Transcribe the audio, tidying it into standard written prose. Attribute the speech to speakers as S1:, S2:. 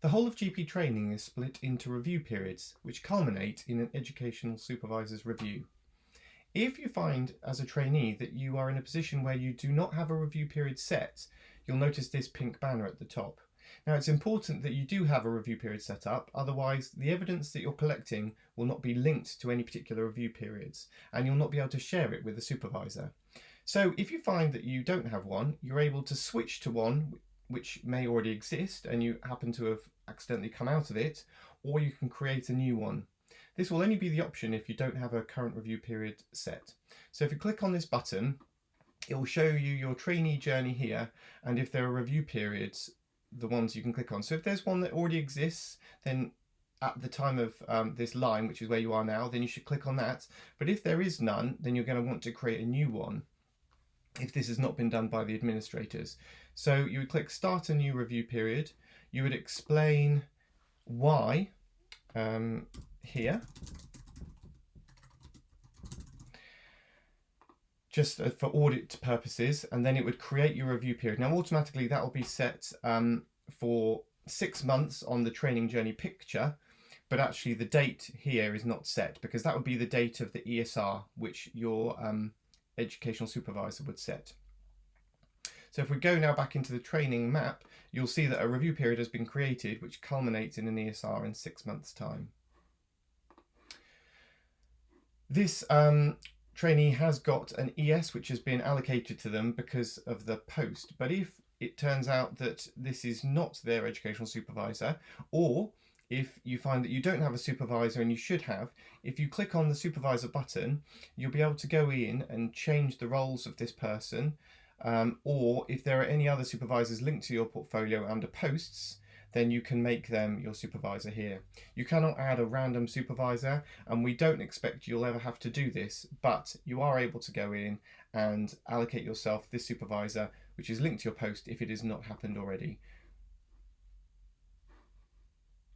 S1: The whole of GP training is split into review periods, which culminate in an educational supervisor's review. If you find as a trainee that you are in a position where you do not have a review period set, you'll notice this pink banner at the top. Now, it's important that you do have a review period set up, otherwise the evidence that you're collecting will not be linked to any particular review periods, and you'll not be able to share it with the supervisor. So if you find that you don't have one, you're able to switch to one which may already exist and you happen to have accidentally come out of it, or you can create a new one. This will only be the option if you don't have a current review period set. So if you click on this button, it will show you your trainee journey here, and if there are review periods, the ones you can click on. So if there's one that already exists, then at the time of this line, which is where you are now, then you should click on that. But if there is none, then you're going to want to create a new one if this has not been done by the administrators. So you would click Start a New Review Period. You would explain why here, just for audit purposes, and then it would create your review period. Now automatically that will be set for 6 months on the training journey picture, but actually the date here is not set because that would be the date of the ESR which your educational supervisor would set. So if we go now back into the training map, you'll see that a review period has been created which culminates in an ESR in 6 months' time. This trainee has got an ES which has been allocated to them because of the post, but if it turns out that this is not their educational supervisor, or if you find that you don't have a supervisor and you should have, if you click on the supervisor button, you'll be able to go in and change the roles of this person, or if there are any other supervisors linked to your portfolio under posts, then you can make them your supervisor here. You cannot add a random supervisor, and we don't expect you'll ever have to do this, but you are able to go in and allocate yourself this supervisor which is linked to your post if it has not happened already.